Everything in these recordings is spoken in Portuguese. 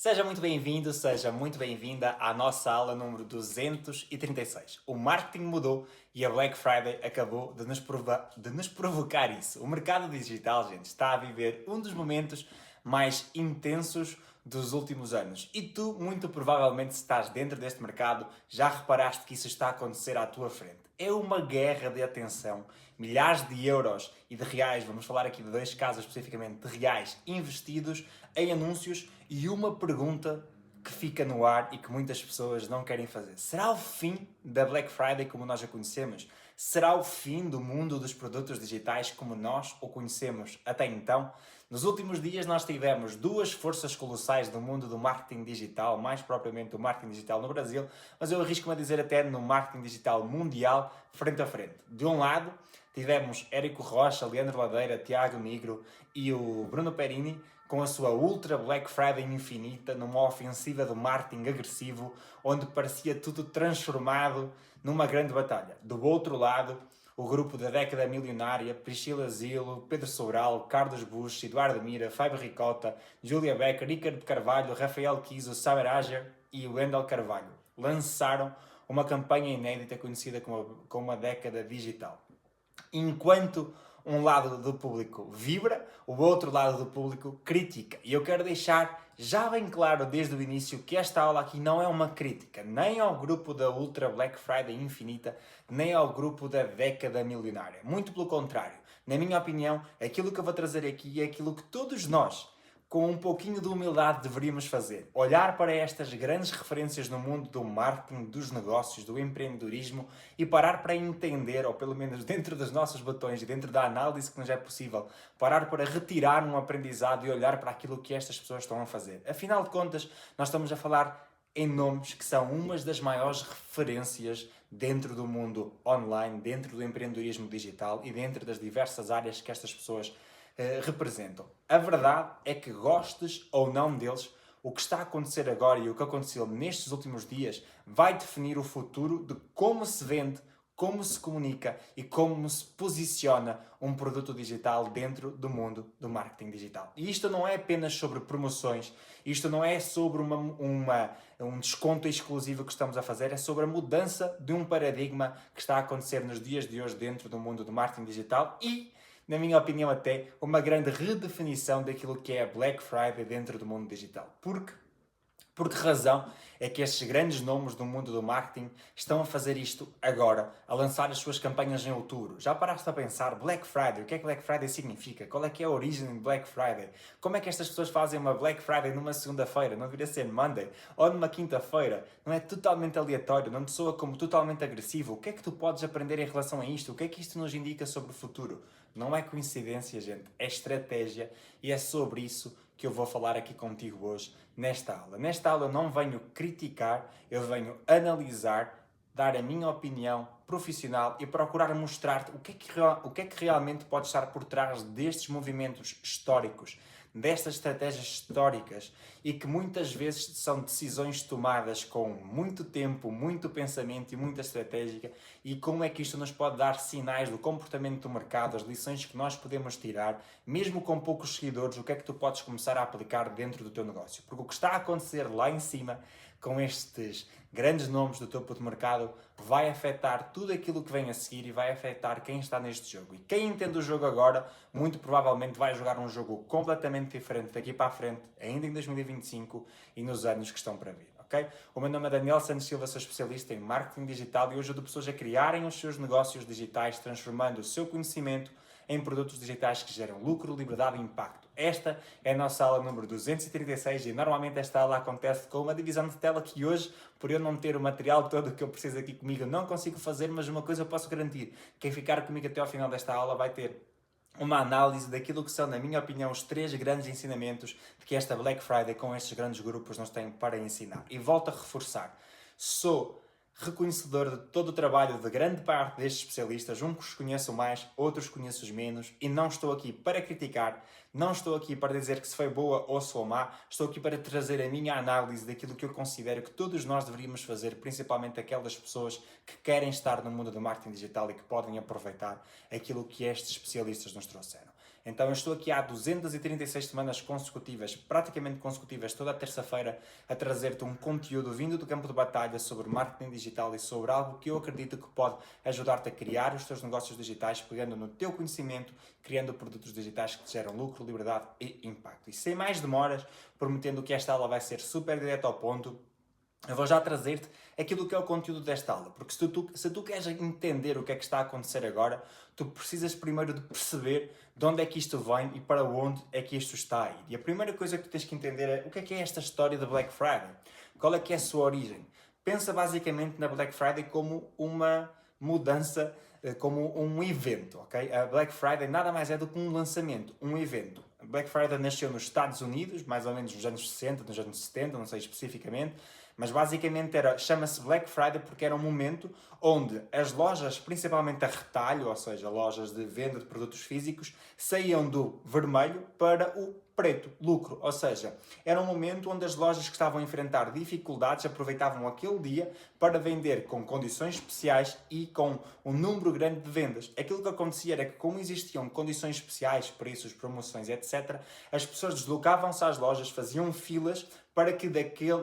Seja muito bem-vindo, seja muito bem-vinda à nossa aula número 236. O marketing mudou e a Black Friday acabou de nos provocar isso. O mercado digital, gente, está a viver um dos momentos mais intensos dos últimos anos. E tu, muito provavelmente, se estás dentro deste mercado, já reparaste que isso está a acontecer à tua frente. É uma guerra de atenção. Milhares de euros e de reais, vamos falar aqui de dois casos especificamente, de reais investidos em anúncios e uma pergunta que fica no ar e que muitas pessoas não querem fazer. Será o fim da Black Friday como nós a conhecemos? Será o fim do mundo dos produtos digitais como nós o conhecemos até então? Nos últimos dias nós tivemos duas forças colossais do mundo do marketing digital, mais propriamente do marketing digital no Brasil, mas eu arrisco-me a dizer até no marketing digital mundial, frente a frente. De um lado, tivemos Érico Rocha, Leandro Ladeira, Tiago Nigro e o Bruno Perini com a sua Ultra Black Friday infinita, numa ofensiva de marketing agressivo, onde parecia tudo transformado numa grande batalha. Do outro lado, o grupo da década milionária, Priscila Zilo, Pedro Sobral, Carlos Bush, Eduardo Mira, Fábio Ricota, Julia Becker, Ricardo Carvalho, Rafael Kiso, Samer Ager e Wendel Carvalho lançaram uma campanha inédita conhecida como a década digital. Enquanto um lado do público vibra, o outro lado do público critica. E eu quero deixar já bem claro desde o início que esta aula aqui não é uma crítica, nem ao grupo da Ultra Black Friday Infinita, nem ao grupo da década milionária. Muito pelo contrário. Na minha opinião, aquilo que eu vou trazer aqui é aquilo que todos nós, com um pouquinho de humildade, deveríamos fazer. Olhar para estas grandes referências no mundo do marketing, dos negócios, do empreendedorismo e parar para entender, ou pelo menos dentro dos nossos botões e dentro da análise que nos é possível, parar para retirar um aprendizado e olhar para aquilo que estas pessoas estão a fazer. Afinal de contas, nós estamos a falar em nomes que são umas das maiores referências dentro do mundo online, dentro do empreendedorismo digital e dentro das diversas áreas que estas pessoas representam. A verdade é que gostes ou não deles, o que está a acontecer agora e o que aconteceu nestes últimos dias vai definir o futuro de como se vende, como se comunica e como se posiciona um produto digital dentro do mundo do marketing digital. E isto não é apenas sobre promoções, isto não é sobre um desconto exclusivo que estamos a fazer, é sobre a mudança de um paradigma que está a acontecer nos dias de hoje dentro do mundo do marketing digital e, na minha opinião, até uma grande redefinição daquilo que é a Black Friday dentro do mundo digital. Por que razão é que estes grandes nomes do mundo do marketing estão a fazer isto agora, a lançar as suas campanhas em outubro? Já paraste a pensar, Black Friday, o que é que Black Friday significa? Qual é que é a origem de Black Friday? Como é que estas pessoas fazem uma Black Friday numa segunda-feira? Não deveria ser Monday? Ou numa quinta-feira? Não é totalmente aleatório? Não te soa como totalmente agressivo? O que é que tu podes aprender em relação a isto? O que é que isto nos indica sobre o futuro? Não é coincidência, gente, é estratégia e é sobre isso que eu vou falar aqui contigo hoje nesta aula. Nesta aula eu não venho criticar, eu venho analisar, dar a minha opinião profissional e procurar mostrar-te o que é que realmente pode estar por trás destes movimentos históricos, destas estratégias históricas e que muitas vezes são decisões tomadas com muito tempo, muito pensamento e muita estratégia e como é que isto nos pode dar sinais do comportamento do mercado, as lições que nós podemos tirar, mesmo com poucos seguidores, o que é que tu podes começar a aplicar dentro do teu negócio. Porque o que está a acontecer lá em cima com estes grandes nomes do topo de mercado vai afetar tudo aquilo que vem a seguir e vai afetar quem está neste jogo. E quem entende o jogo agora, muito provavelmente vai jogar um jogo completamente diferente daqui para a frente, ainda em 2025 e nos anos que estão para vir. Okay? O meu nome é Daniel Santos Silva, sou especialista em marketing digital e eu ajudo pessoas a criarem os seus negócios digitais, transformando o seu conhecimento em produtos digitais que geram lucro, liberdade e impacto. Esta é a nossa aula número 236 e normalmente esta aula acontece com uma divisão de tela que hoje, por eu não ter o material todo que eu preciso aqui comigo, eu não consigo fazer, mas uma coisa eu posso garantir, quem ficar comigo até ao final desta aula vai ter uma análise daquilo que são, na minha opinião, os 3 grandes ensinamentos de que esta Black Friday com estes grandes grupos nos tem para ensinar. E volto a reforçar, sou reconhecedor de todo o trabalho de grande parte destes especialistas, uns conheço mais, outros conheço menos, e não estou aqui para criticar, não estou aqui para dizer que se foi boa ou se foi má, estou aqui para trazer a minha análise daquilo que eu considero que todos nós deveríamos fazer, principalmente aquelas pessoas que querem estar no mundo do marketing digital e que podem aproveitar aquilo que estes especialistas nos trouxeram. Então eu estou aqui há 236 semanas consecutivas, praticamente consecutivas, toda a terça-feira, a trazer-te um conteúdo vindo do campo de batalha sobre marketing digital e sobre algo que eu acredito que pode ajudar-te a criar os teus negócios digitais, pegando no teu conhecimento, criando produtos digitais que te geram lucro, liberdade e impacto. E sem mais demoras, prometendo que esta aula vai ser super direta ao ponto, eu vou já trazer-te aquilo que é o conteúdo desta aula, porque se tu queres entender o que é que está a acontecer agora, tu precisas primeiro de perceber de onde é que isto vem e para onde é que isto está a ir. E a primeira coisa que tu tens que entender é o que é esta história da Black Friday? Qual é que é a sua origem? Pensa basicamente na Black Friday como uma mudança, como um evento, ok? A Black Friday nada mais é do que um lançamento, um evento. A Black Friday nasceu nos Estados Unidos, mais ou menos nos anos 60, nos anos 70, não sei especificamente, mas basicamente chama-se Black Friday porque era um momento onde as lojas, principalmente a retalho, ou seja, lojas de venda de produtos físicos, saíam do vermelho para o preto, lucro. Ou seja, era um momento onde as lojas que estavam a enfrentar dificuldades aproveitavam aquele dia para vender com condições especiais e com um número grande de vendas. Aquilo que acontecia era que, como existiam condições especiais, preços, promoções, etc., as pessoas deslocavam-se às lojas, faziam filas para que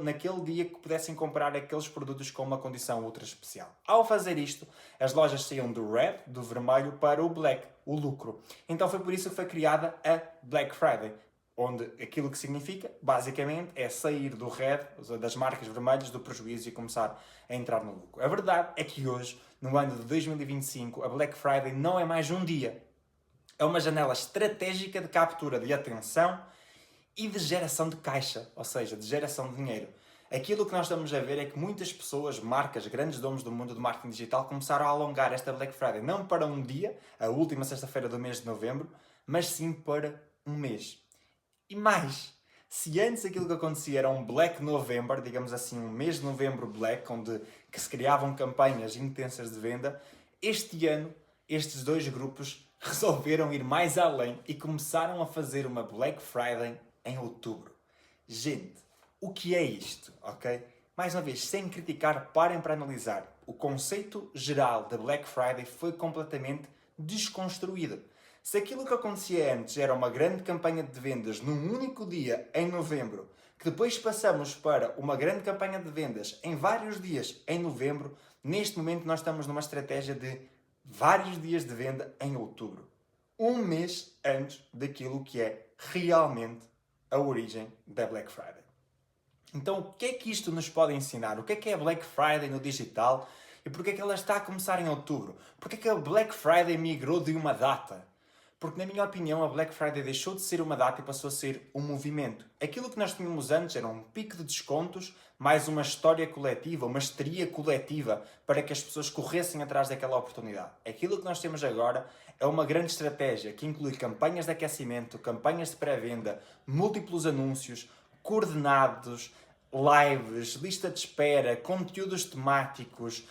naquele dia que pudessem comprar aqueles produtos com uma condição ultra especial. Ao fazer isto, as lojas saíam do red, do vermelho, para o black, o lucro. Então foi por isso que foi criada a Black Friday, onde aquilo que significa, basicamente, é sair do red, das marcas vermelhas, do prejuízo e começar a entrar no lucro. A verdade é que hoje, no ano de 2025, a Black Friday não é mais um dia. É uma janela estratégica de captura de atenção e de geração de caixa, ou seja, de geração de dinheiro. Aquilo que nós estamos a ver é que muitas pessoas, marcas, grandes donos do mundo do marketing digital começaram a alongar esta Black Friday não para um dia, a última sexta-feira do mês de novembro, mas sim para um mês. E mais, se antes aquilo que acontecia era um Black November, digamos assim, um mês de novembro Black, que se criavam campanhas intensas de venda, este ano estes dois grupos resolveram ir mais além e começaram a fazer uma Black Friday em outubro. Gente, o que é isto, ok? Mais uma vez, sem criticar, parem para analisar. O conceito geral da Black Friday foi completamente desconstruído. Se aquilo que acontecia antes era uma grande campanha de vendas num único dia, em novembro, que depois passamos para uma grande campanha de vendas em vários dias, em novembro, neste momento nós estamos numa estratégia de vários dias de venda em outubro. Um mês antes daquilo que é realmente a origem da Black Friday. Então, o que é que isto nos pode ensinar? O que é a Black Friday no digital? E porquê é que ela está a começar em outubro? Porquê é que a Black Friday migrou de uma data? Porque, na minha opinião, a Black Friday deixou de ser uma data e passou a ser um movimento. Aquilo que nós tínhamos antes era um pico de descontos, mais uma história coletiva, uma histeria coletiva para que as pessoas corressem atrás daquela oportunidade. Aquilo que nós temos agora é uma grande estratégia que inclui campanhas de aquecimento, campanhas de pré-venda, múltiplos anúncios, coordenados, lives, lista de espera, conteúdos temáticos.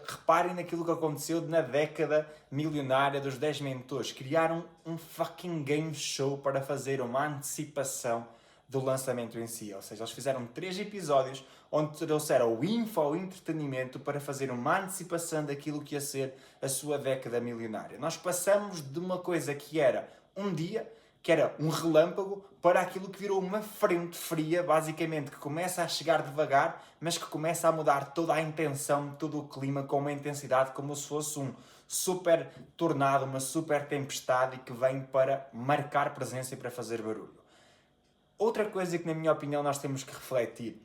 Reparem naquilo que aconteceu na década milionária dos 10 mentores. Criaram um fucking game show para fazer uma antecipação do lançamento em si. Ou seja, eles fizeram 3 episódios onde trouxeram o entretenimento para fazer uma antecipação daquilo que ia ser a sua década milionária. Nós passamos de uma coisa que era um dia, que era um relâmpago, para aquilo que virou uma frente fria, basicamente, que começa a chegar devagar, mas que começa a mudar toda a intenção, todo o clima, com uma intensidade como se fosse um super tornado, uma super tempestade, e que vem para marcar presença e para fazer barulho. Outra coisa que, na minha opinião, nós temos que refletir.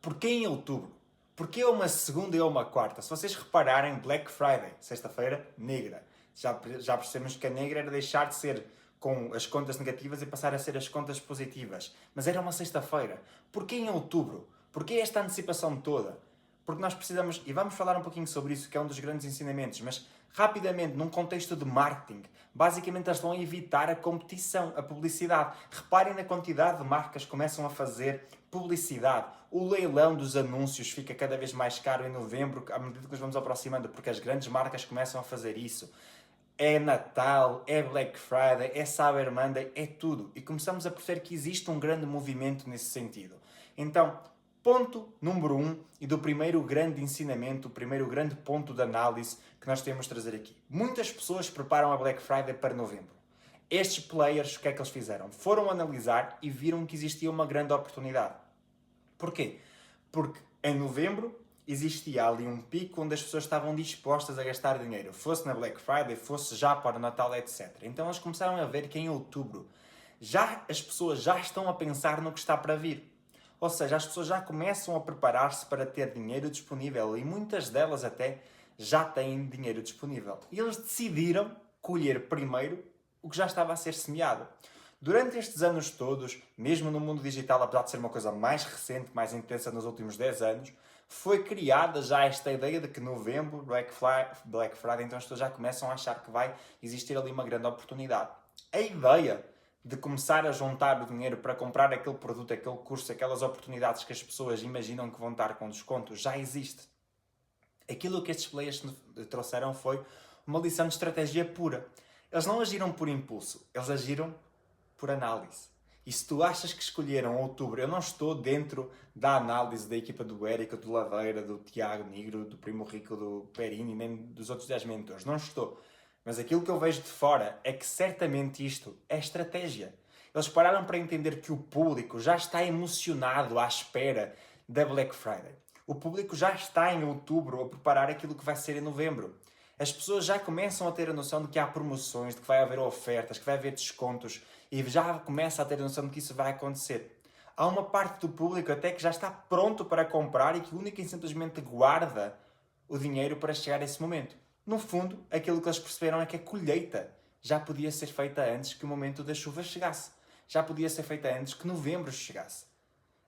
Porquê em outubro? Porquê uma segunda e uma quarta? Se vocês repararem, Black Friday, sexta-feira, negra. Já percebemos que a negra era deixar de ser com as contas negativas e passar a ser as contas positivas. Mas era uma sexta-feira. Porquê em outubro? Porquê esta antecipação toda? Porque nós precisamos, e vamos falar um pouquinho sobre isso, que é um dos grandes ensinamentos, mas rapidamente, num contexto de marketing, basicamente eles vão evitar a competição, a publicidade. Reparem na quantidade de marcas que começam a fazer publicidade. O leilão dos anúncios fica cada vez mais caro em novembro, à medida que nos vamos aproximando, porque as grandes marcas começam a fazer isso. É Natal, é Black Friday, é Cyber Monday, é tudo. E começamos a perceber que existe um grande movimento nesse sentido. Então, ponto número 1 e do primeiro grande ensinamento, o primeiro grande ponto de análise que nós temos de trazer aqui. Muitas pessoas preparam a Black Friday para novembro. Estes players, o que é que eles fizeram? Foram analisar e viram que existia uma grande oportunidade. Porquê? Porque em novembro existia ali um pico onde as pessoas estavam dispostas a gastar dinheiro, fosse na Black Friday, fosse já para o Natal, etc. Então eles começaram a ver que em outubro as pessoas já estão a pensar no que está para vir. Ou seja, as pessoas já começam a preparar-se para ter dinheiro disponível e muitas delas até já têm dinheiro disponível. E eles decidiram colher primeiro o que já estava a ser semeado. Durante estes anos todos, mesmo no mundo digital, apesar de ser uma coisa mais recente, mais intensa nos últimos 10 anos, foi criada já esta ideia de que novembro, Black Friday, então as pessoas já começam a achar que vai existir ali uma grande oportunidade. A ideia de começar a juntar o dinheiro para comprar aquele produto, aquele curso, aquelas oportunidades que as pessoas imaginam que vão estar com desconto, já existe. Aquilo que estes players trouxeram foi uma lição de estratégia pura. Eles não agiram por impulso, eles agiram por análise. E se tu achas que escolheram outubro, eu não estou dentro da análise da equipa do Érico, do Laveira, do Tiago Nigro, do Primo Rico, do Perini, nem dos outros 10 mentores. Não estou. Mas aquilo que eu vejo de fora é que certamente isto é estratégia. Eles pararam para entender que o público já está emocionado à espera da Black Friday. O público já está em outubro a preparar aquilo que vai ser em novembro. As pessoas já começam a ter a noção de que há promoções, de que vai haver ofertas, que vai haver descontos e já começa a ter a noção de que isso vai acontecer. Há uma parte do público até que já está pronto para comprar e que única e simplesmente guarda o dinheiro para chegar a esse momento. No fundo, aquilo que eles perceberam é que a colheita já podia ser feita antes que o momento da chuva chegasse. Já podia ser feita antes que novembro chegasse.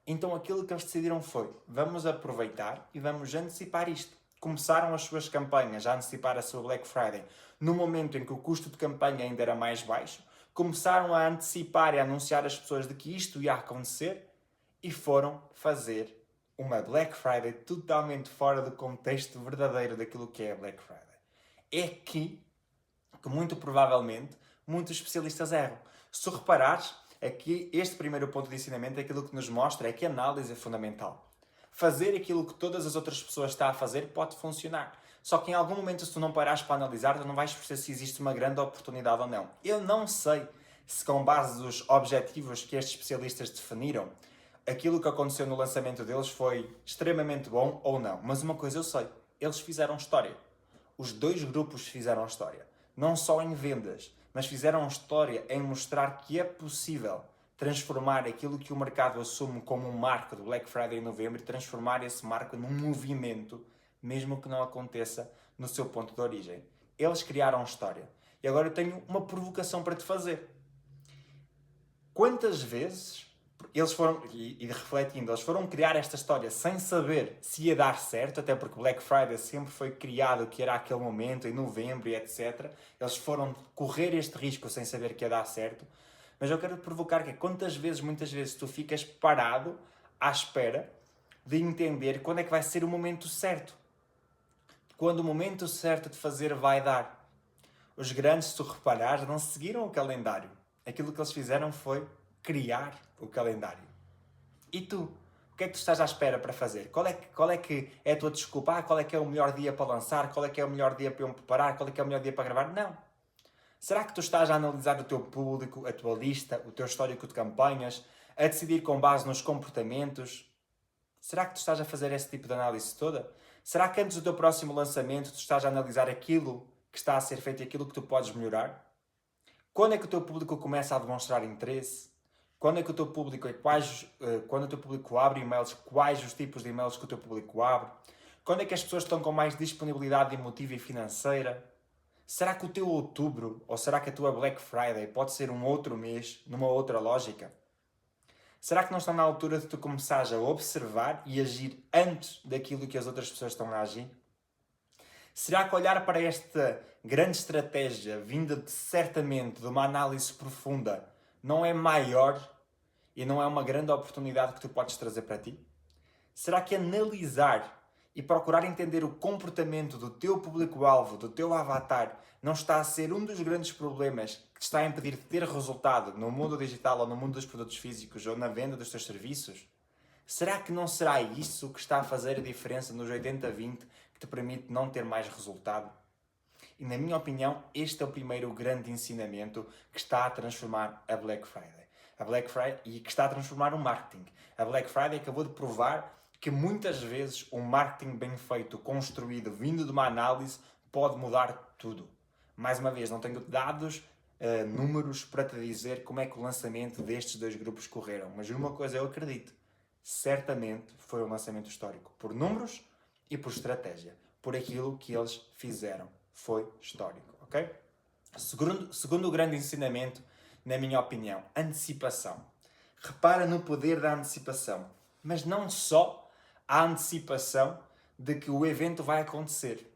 Então aquilo que eles decidiram foi, vamos aproveitar e vamos antecipar isto. Começaram as suas campanhas a antecipar a sua Black Friday no momento em que o custo de campanha ainda era mais baixo, começaram a antecipar e a anunciar às pessoas de que isto ia acontecer e foram fazer uma Black Friday totalmente fora do contexto verdadeiro daquilo que é a Black Friday. É aqui que muito provavelmente muitos especialistas erram. Se tu reparares, aqui este primeiro ponto de ensinamento, aquilo que nos mostra é que a análise é fundamental. Fazer aquilo que todas as outras pessoas estão a fazer pode funcionar. Só que em algum momento, se tu não parares para analisar, tu não vais perceber se existe uma grande oportunidade ou não. Eu não sei se, com base nos objetivos que estes especialistas definiram, aquilo que aconteceu no lançamento deles foi extremamente bom ou não. Mas uma coisa eu sei, eles fizeram história. Os dois grupos fizeram história. Não só em vendas, mas fizeram história em mostrar que é possível transformar aquilo que o mercado assume como um marco do Black Friday em novembro e transformar esse marco num movimento, mesmo que não aconteça no seu ponto de origem. Eles criaram história. E agora eu tenho uma provocação para te fazer. Quantas vezes eles foram, e refletindo, eles foram criar esta história sem saber se ia dar certo, até porque Black Friday sempre foi criado que era aquele momento, em novembro e etc. Eles foram correr este risco sem saber que ia dar certo. Mas eu quero te provocar que quantas vezes, muitas vezes, tu ficas parado à espera de entender quando é que vai ser o momento certo. Quando o momento certo de fazer vai dar. Os grandes, se tu reparares, não seguiram o calendário. Aquilo que eles fizeram foi criar o calendário. E tu? O que é que tu estás à espera para fazer? Qual é que é a tua desculpa? Qual é que é o melhor dia para lançar? Qual é que é o melhor dia para eu me preparar? Qual é que é o melhor dia para gravar? Não. Será que tu estás a analisar o teu público, a tua lista, o teu histórico de campanhas, a decidir com base nos comportamentos? Será que tu estás a fazer esse tipo de análise toda? Será que antes do teu próximo lançamento tu estás a analisar aquilo que está a ser feito e aquilo que tu podes melhorar? Quando é que o teu público começa a demonstrar interesse? Quando é que o teu público quando o teu público abre e-mails, quais os tipos de e-mails que o teu público abre? Quando é que as pessoas estão com mais disponibilidade emotiva e financeira? Será que o teu outubro, ou será que a tua Black Friday pode ser um outro mês, numa outra lógica? Será que não está na altura de tu começares a observar e agir antes daquilo que as outras pessoas estão a agir? Será que olhar para esta grande estratégia, vinda certamente de uma análise profunda, não é maior e não é uma grande oportunidade que tu podes trazer para ti? Será que analisar e procurar entender o comportamento do teu público-alvo, do teu avatar, não está a ser um dos grandes problemas que te está a impedir de ter resultado no mundo digital ou no mundo dos produtos físicos ou na venda dos teus serviços? Será que não será isso que está a fazer a diferença nos 80-20 que te permite não ter mais resultado? E na minha opinião, este é o primeiro grande ensinamento que está a transformar a Black Friday. A Black Friday e que está a transformar o marketing. A Black Friday acabou de provar que muitas vezes um marketing bem feito, construído, vindo de uma análise, pode mudar tudo. Mais uma vez, não tenho dados, números para te dizer como é que o lançamento destes dois grupos correram, mas uma coisa eu acredito, certamente foi um lançamento histórico, por números e por estratégia, por aquilo que eles fizeram, foi histórico, ok? Segundo o grande ensinamento, na minha opinião, antecipação. Repara no poder da antecipação, mas não só a antecipação de que o evento vai acontecer.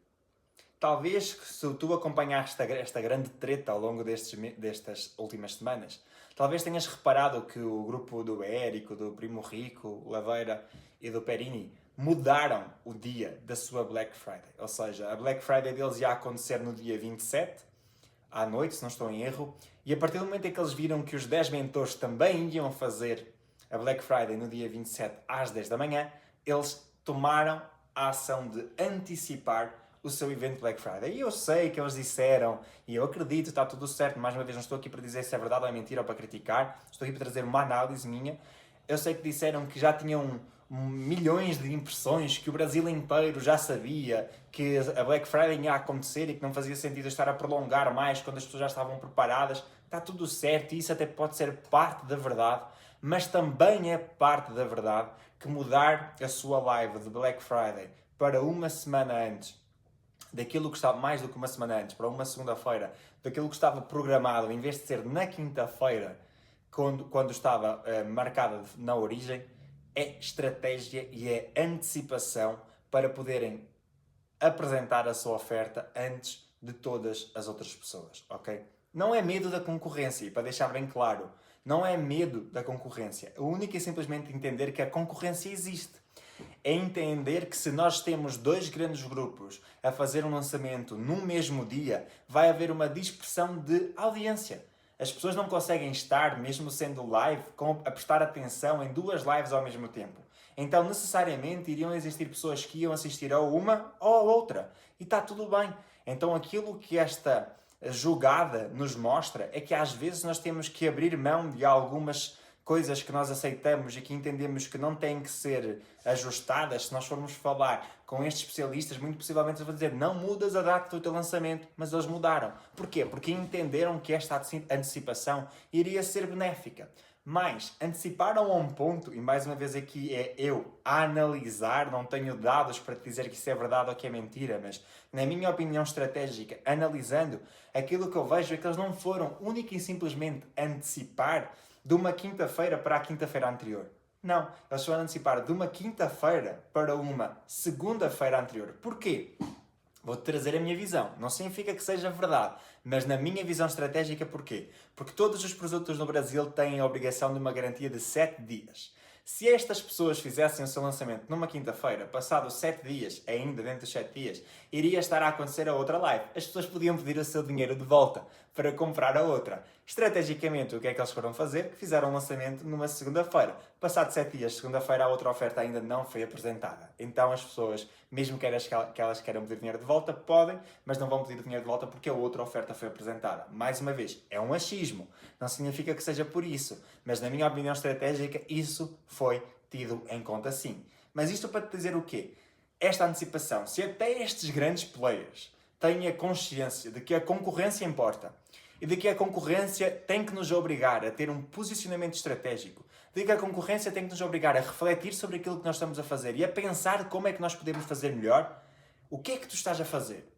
Talvez, se tu acompanhaste esta grande treta ao longo destas últimas semanas, talvez tenhas reparado que o grupo do Érico, do Primo Rico, Laveira e do Perini mudaram o dia da sua Black Friday. Ou seja, a Black Friday deles ia acontecer no dia 27, à noite, se não estou em erro, e a partir do momento em que eles viram que os 10 mentores também iam fazer a Black Friday no dia 27 às 10 da manhã, eles tomaram a ação de antecipar o seu evento Black Friday. E eu sei que eles disseram, e eu acredito, está tudo certo, mais uma vez não estou aqui para dizer se é verdade ou é mentira ou para criticar, estou aqui para trazer uma análise minha. Eu sei que disseram que já tinham milhões de impressões, que o Brasil inteiro já sabia que a Black Friday ia acontecer e que não fazia sentido estar a prolongar mais quando as pessoas já estavam preparadas. Está tudo certo e isso até pode ser parte da verdade, mas também é parte da verdade que mudar a sua live de Black Friday para uma semana antes daquilo que estava, mais do que uma semana antes, para uma segunda-feira, daquilo que estava programado, em vez de ser na quinta-feira, quando estava marcada na origem, é estratégia e é antecipação para poderem apresentar a sua oferta antes de todas as outras pessoas, ok? Não é medo da concorrência, e para deixar bem claro, não é medo da concorrência. O único é simplesmente entender que a concorrência existe. É entender que se nós temos dois grandes grupos a fazer um lançamento num mesmo dia, vai haver uma dispersão de audiência. As pessoas não conseguem estar, mesmo sendo live, a prestar atenção em duas lives ao mesmo tempo. Então, necessariamente, iriam existir pessoas que iam assistir a uma ou a outra. E está tudo bem. Então, aquilo que esta jogada nos mostra é que às vezes nós temos que abrir mão de algumas coisas que nós aceitamos e que entendemos que não têm que ser ajustadas. Se nós formos falar com estes especialistas, muito possivelmente eles vão dizer não mudas a data do teu lançamento, mas eles mudaram. Porquê? Porque entenderam que esta antecipação iria ser benéfica. Mas anteciparam a um ponto, e mais uma vez aqui é eu a analisar, não tenho dados para te dizer que isso é verdade ou que é mentira, mas na minha opinião estratégica, analisando, aquilo que eu vejo é que eles não foram única e simplesmente antecipar de uma quinta-feira para a quinta-feira anterior. Não, eles foram antecipar de uma quinta-feira para uma segunda-feira anterior. Porquê? Vou-te trazer a minha visão. Não significa que seja verdade, mas na minha visão estratégica, porquê? Porque todos os produtos no Brasil têm a obrigação de uma garantia de 7 dias. Se estas pessoas fizessem o seu lançamento numa quinta-feira, passado 7 dias, ainda dentro dos 7 dias, iria estar a acontecer a outra live. As pessoas podiam pedir o seu dinheiro de volta para comprar a outra. Estrategicamente, o que é que eles foram fazer? Fizeram o lançamento numa segunda-feira. Passado 7 dias, segunda-feira, a outra oferta ainda não foi apresentada. Então as pessoas, mesmo que elas queiram pedir dinheiro de volta, podem, mas não vão pedir dinheiro de volta porque a outra oferta foi apresentada. Mais uma vez, é um achismo. Não significa que seja por isso, mas na minha opinião estratégica, isso foi tido em conta sim. Mas isto para te dizer o quê? Esta antecipação, se até estes grandes players têm a consciência de que a concorrência importa e de que a concorrência tem que nos obrigar a ter um posicionamento estratégico, de que a concorrência tem que nos obrigar a refletir sobre aquilo que nós estamos a fazer e a pensar como é que nós podemos fazer melhor, o que é que tu estás a fazer?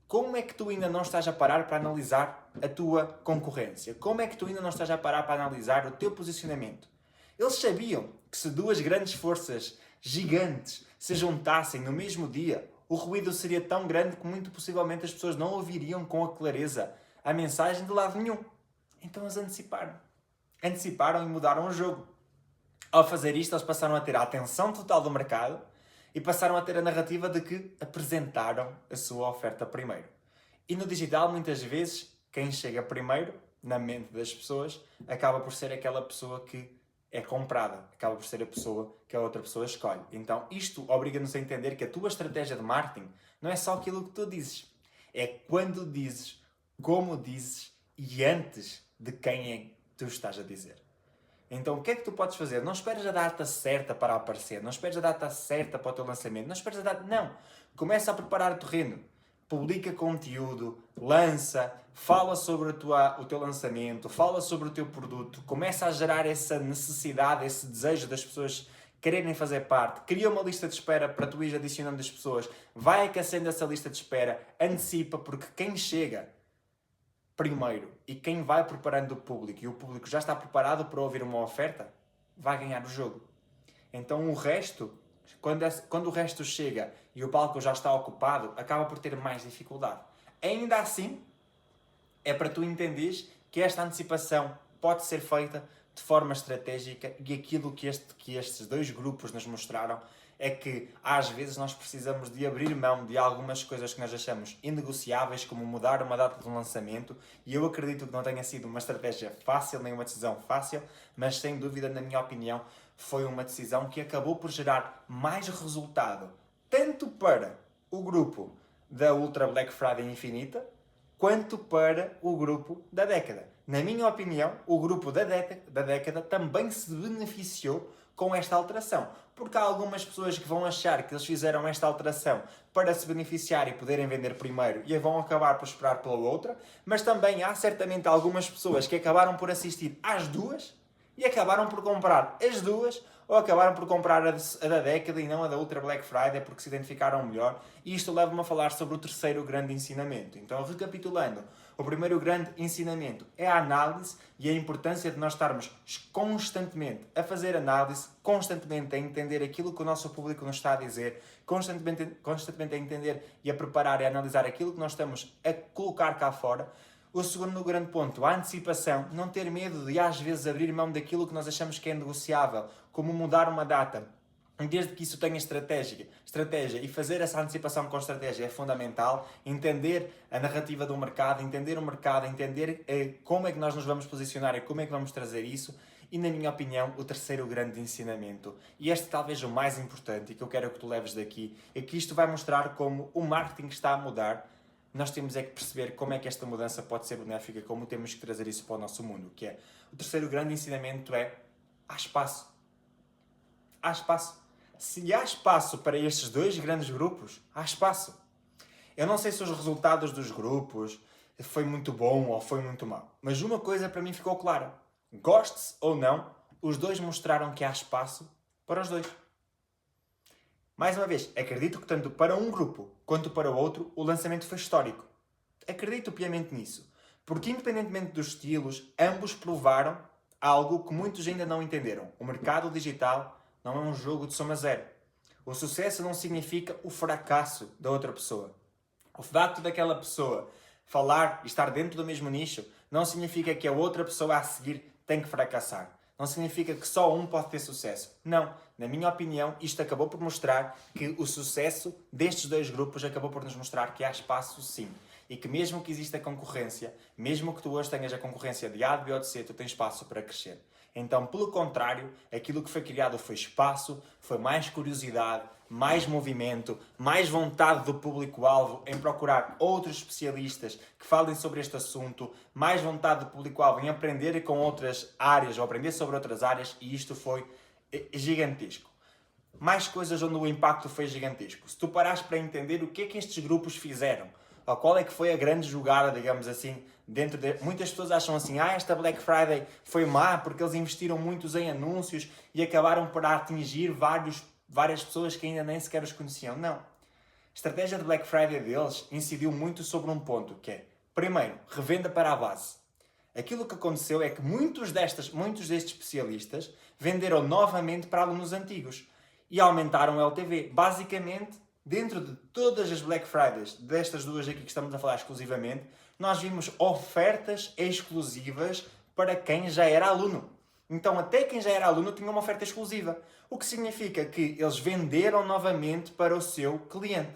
Como é que tu ainda não estás a parar para analisar a tua concorrência? Como é que tu ainda não estás a parar para analisar o teu posicionamento? Eles sabiam que se duas grandes forças gigantes se juntassem no mesmo dia, o ruído seria tão grande que muito possivelmente as pessoas não ouviriam com a clareza a mensagem de lado nenhum. Então eles anteciparam. Anteciparam e mudaram o jogo. Ao fazer isto, eles passaram a ter a atenção total do mercado e passaram a ter a narrativa de que apresentaram a sua oferta primeiro. E no digital, muitas vezes, quem chega primeiro, na mente das pessoas, acaba por ser aquela pessoa que é comprada, acaba por ser a pessoa que a outra pessoa escolhe. Então, isto obriga-nos a entender que a tua estratégia de marketing não é só aquilo que tu dizes, É quando dizes, como dizes e antes de quem é que tu estás a dizer. Então, o que é que tu podes fazer? Não esperes a data certa para aparecer. Não esperes a data certa para o teu lançamento. Não esperes a data... Não. Começa a preparar o terreno. Publica conteúdo. Lança. Fala sobre o teu lançamento. Fala sobre o teu produto. Começa a gerar essa necessidade, esse desejo das pessoas quererem fazer parte. Cria uma lista de espera para tu ir adicionando as pessoas. Vai aquecendo essa lista de espera. Antecipa, porque quem chega primeiro e quem vai preparando o público e o público já está preparado para ouvir uma oferta, vai ganhar o jogo. Então o resto, quando o resto chega e o palco já está ocupado, acaba por ter mais dificuldade. Ainda assim, é para tu entenderes que esta antecipação pode ser feita de forma estratégica e aquilo que estes dois grupos nos mostraram é que às vezes nós precisamos de abrir mão de algumas coisas que nós achamos inegociáveis, como mudar uma data de um lançamento, e eu acredito que não tenha sido uma estratégia fácil, nem uma decisão fácil, mas sem dúvida, na minha opinião, foi uma decisão que acabou por gerar mais resultado, tanto para o grupo da Ultra Black Friday Infinita, quanto para o grupo da década. Na minha opinião, o grupo da década também se beneficiou com esta alteração. Porque há algumas pessoas que vão achar que eles fizeram esta alteração para se beneficiar e poderem vender primeiro e vão acabar por esperar pela outra, mas também há certamente algumas pessoas que acabaram por assistir às duas e acabaram por comprar as duas ou acabaram por comprar a da década e não a da Ultra Black Friday porque se identificaram melhor. E isto leva-me a falar sobre o terceiro grande ensinamento. Então, recapitulando, o primeiro grande ensinamento é a análise e a importância de nós estarmos constantemente a fazer análise, constantemente a entender aquilo que o nosso público nos está a dizer, constantemente a entender e a preparar e a analisar aquilo que nós estamos a colocar cá fora. O segundo grande ponto, a antecipação, não ter medo de às vezes abrir mão daquilo que nós achamos que é negociável, como mudar uma data. Desde que isso tenha estratégia e fazer essa antecipação com estratégia é fundamental, entender a narrativa do mercado, entender o mercado, entender como é que nós nos vamos posicionar e como é que vamos trazer isso. E, na minha opinião, o terceiro grande ensinamento, e este talvez o mais importante e que eu quero que tu leves daqui, é que isto vai mostrar como o marketing está a mudar. Nós temos é que perceber como é que esta mudança pode ser benéfica, como temos que trazer isso para o nosso mundo, que é o terceiro grande ensinamento é há espaço. Há espaço. Se há espaço para estes dois grandes grupos, há espaço. Eu não sei se os resultados dos grupos foi muito bom ou foi muito mau, mas uma coisa para mim ficou clara. Goste-se ou não, os dois mostraram que há espaço para os dois. Mais uma vez, acredito que tanto para um grupo quanto para o outro, o lançamento foi histórico. Acredito piamente nisso. Porque independentemente dos estilos, ambos provaram algo que muitos ainda não entenderam. O mercado digital não é um jogo de soma zero. O sucesso não significa o fracasso da outra pessoa. O facto daquela pessoa falar e estar dentro do mesmo nicho não significa que a outra pessoa a seguir tem que fracassar. Não significa que só um pode ter sucesso. Não. Na minha opinião, isto acabou por mostrar que o sucesso destes dois grupos acabou por nos mostrar que há espaço sim. E que mesmo que exista concorrência, mesmo que tu hoje tenhas a concorrência de A, de B ou de C, tu tens espaço para crescer. Então, pelo contrário, aquilo que foi criado foi espaço, foi mais curiosidade, mais movimento, mais vontade do público-alvo em procurar outros especialistas que falem sobre este assunto, mais vontade do público-alvo em aprender com outras áreas ou aprender sobre outras áreas, e isto foi gigantesco. Mais coisas onde o impacto foi gigantesco. Se tu parares para entender o que é que estes grupos fizeram, ou qual é que foi a grande jogada, digamos assim, dentro de... Muitas pessoas acham assim, esta Black Friday foi má porque eles investiram muitos em anúncios e acabaram por atingir várias pessoas que ainda nem sequer os conheciam. Não. A estratégia de Black Friday deles incidiu muito sobre um ponto, que é, primeiro, revenda para a base. Aquilo que aconteceu é que muitos destes especialistas venderam novamente para alunos antigos e aumentaram o LTV. Basicamente, dentro de todas as Black Fridays, destas duas aqui que estamos a falar exclusivamente, nós vimos ofertas exclusivas para quem já era aluno. Então, até quem já era aluno tinha uma oferta exclusiva. O que significa que eles venderam novamente para o seu cliente.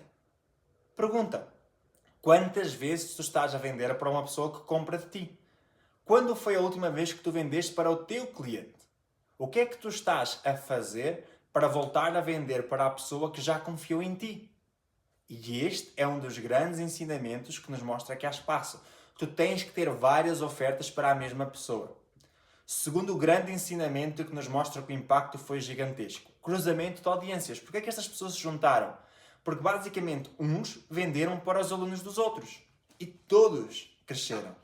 Pergunta: quantas vezes tu estás a vender para uma pessoa que compra de ti? Quando foi a última vez que tu vendeste para o teu cliente? O que é que tu estás a fazer para voltar a vender para a pessoa que já confiou em ti? E este é um dos grandes ensinamentos que nos mostra que há espaço. Tu tens que ter várias ofertas para a mesma pessoa. Segundo o grande ensinamento que nos mostra que o impacto foi gigantesco. Cruzamento de audiências. Porquê é que estas pessoas se juntaram? Porque basicamente uns venderam para os alunos dos outros. E todos cresceram.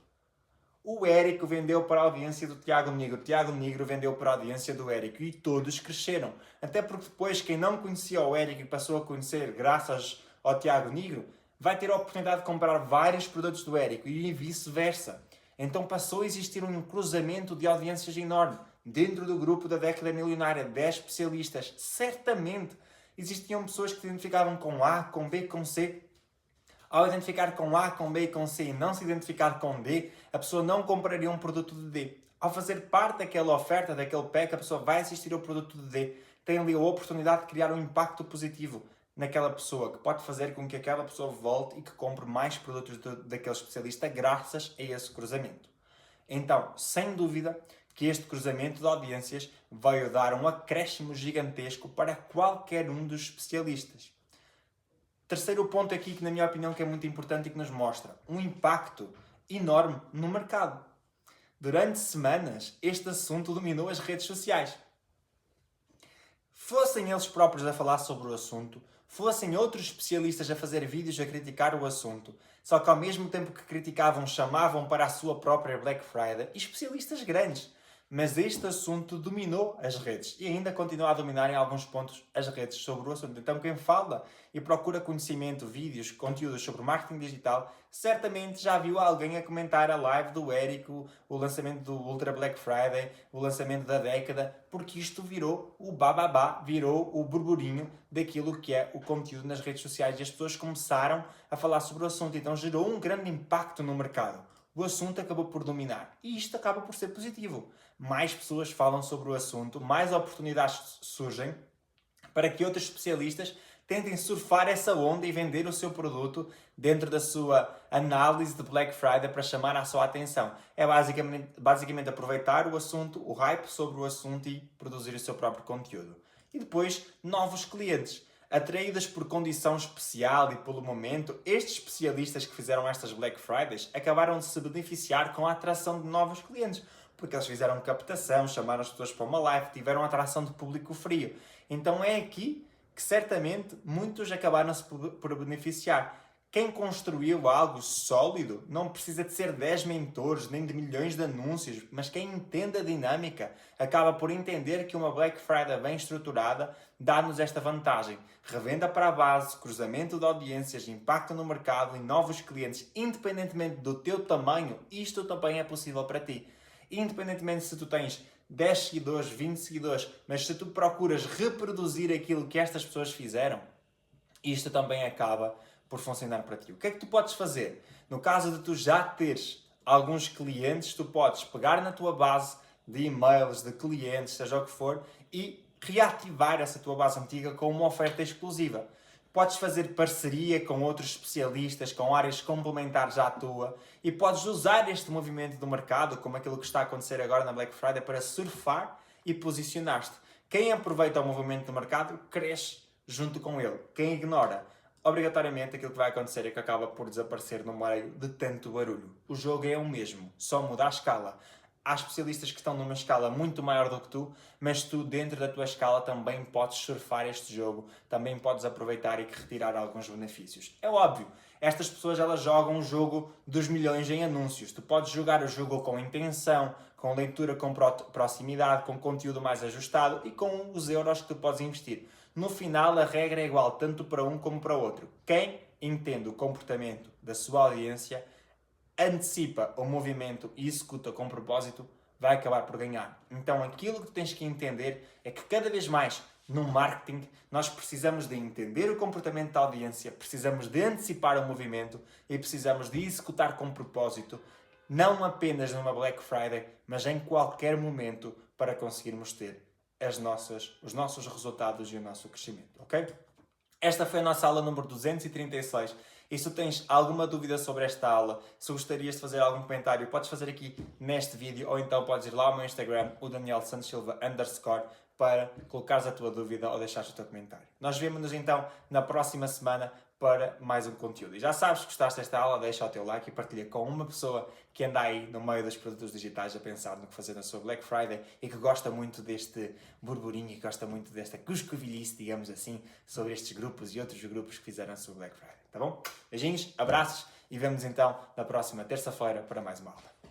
O Érico vendeu para a audiência do Tiago Negro, o Tiago Negro vendeu para a audiência do Érico e todos cresceram. Até porque depois quem não conhecia o Érico e passou a conhecer graças ao Tiago Negro, vai ter a oportunidade de comprar vários produtos do Érico e vice-versa. Então passou a existir um cruzamento de audiências enorme. Dentro do grupo da década milionária, 10 especialistas, certamente existiam pessoas que se identificavam com A, com B, com C. Ao identificar com A, com B e com C e não se identificar com D, a pessoa não compraria um produto de D. Ao fazer parte daquela oferta, daquele pack, a pessoa vai assistir ao produto de D. Tem ali a oportunidade de criar um impacto positivo naquela pessoa, que pode fazer com que aquela pessoa volte e que compre mais produtos daquele especialista graças a esse cruzamento. Então, sem dúvida, que este cruzamento de audiências vai dar um acréscimo gigantesco para qualquer um dos especialistas. Terceiro ponto aqui que, na minha opinião, que é muito importante e que nos mostra um impacto enorme no mercado. Durante semanas, este assunto dominou as redes sociais. Fossem eles próprios a falar sobre o assunto, fossem outros especialistas a fazer vídeos a criticar o assunto, só que ao mesmo tempo que criticavam, chamavam para a sua própria Black Friday, e especialistas grandes. Mas este assunto dominou as redes e ainda continua a dominar em alguns pontos as redes sobre o assunto. Então quem fala e procura conhecimento, vídeos, conteúdos sobre marketing digital, certamente já viu alguém a comentar a live do Érico, o lançamento do Ultra Black Friday, o lançamento da década, porque isto virou o bababá, virou o burburinho daquilo que é o conteúdo nas redes sociais e as pessoas começaram a falar sobre o assunto. Então gerou um grande impacto no mercado. O assunto acabou por dominar e isto acaba por ser positivo. Mais pessoas falam sobre o assunto, mais oportunidades surgem para que outros especialistas tentem surfar essa onda e vender o seu produto dentro da sua análise de Black Friday para chamar a sua atenção. É basicamente aproveitar o assunto, o hype sobre o assunto e produzir o seu próprio conteúdo. E depois, novos clientes. Atraídas por condição especial e pelo momento, estes especialistas que fizeram estas Black Fridays acabaram de se beneficiar com a atração de novos clientes, porque eles fizeram captação, chamaram as pessoas para uma live, tiveram atração de público frio. Então é aqui que certamente muitos acabaram-se por beneficiar. Quem construiu algo sólido não precisa de ser 10 mentores, nem de milhões de anúncios, mas quem entende a dinâmica acaba por entender que uma Black Friday bem estruturada dá-nos esta vantagem. Revenda para a base, cruzamento de audiências, impacto no mercado e novos clientes, independentemente do teu tamanho, isto também é possível para ti. Independentemente se tu tens 10 seguidores, 20 seguidores, mas se tu procuras reproduzir aquilo que estas pessoas fizeram, isto também acaba por funcionar para ti. O que é que tu podes fazer? No caso de tu já teres alguns clientes, tu podes pegar na tua base de e-mails, de clientes, seja o que for, e reativar essa tua base antiga com uma oferta exclusiva. Podes fazer parceria com outros especialistas, com áreas complementares à tua, e podes usar este movimento do mercado, como aquilo que está a acontecer agora na Black Friday, para surfar e posicionar-te. Quem aproveita o movimento do mercado, cresce junto com ele. Quem ignora, obrigatoriamente aquilo que vai acontecer é que acaba por desaparecer no meio de tanto barulho. O jogo é o mesmo, só muda a escala. Há especialistas que estão numa escala muito maior do que tu, mas tu dentro da tua escala também podes surfar este jogo, também podes aproveitar e retirar alguns benefícios. É óbvio, estas pessoas elas jogam o jogo dos milhões em anúncios. Tu podes jogar o jogo com intenção, com leitura, com proximidade, com conteúdo mais ajustado e com os euros que tu podes investir. No final, a regra é igual tanto para um como para o outro. Quem entende o comportamento da sua audiência, antecipa o movimento e executa com propósito, vai acabar por ganhar. Então, aquilo que tens que entender é que cada vez mais no marketing nós precisamos de entender o comportamento da audiência, precisamos de antecipar o movimento e precisamos de executar com propósito, não apenas numa Black Friday, mas em qualquer momento para conseguirmos ter os nossos resultados e o nosso crescimento, ok? Esta foi a nossa aula número 236. E se tu tens alguma dúvida sobre esta aula, se gostarias de fazer algum comentário, podes fazer aqui neste vídeo ou então podes ir lá ao meu Instagram, o Daniel Santos Silva _ para colocares a tua dúvida ou deixares o teu comentário. Nós vemo-nos então na próxima semana para mais um conteúdo. E já sabes, se gostaste desta aula, deixa o teu like e partilha com uma pessoa que anda aí no meio dos produtos digitais a pensar no que fazer na sua Black Friday e que gosta muito deste burburinho e que gosta muito desta cuscovilhice, digamos assim, sobre estes grupos e outros grupos que fizeram a sua Black Friday. Tá bom? Beijinhos, abraços e vemo-nos então na próxima terça-feira para mais uma aula.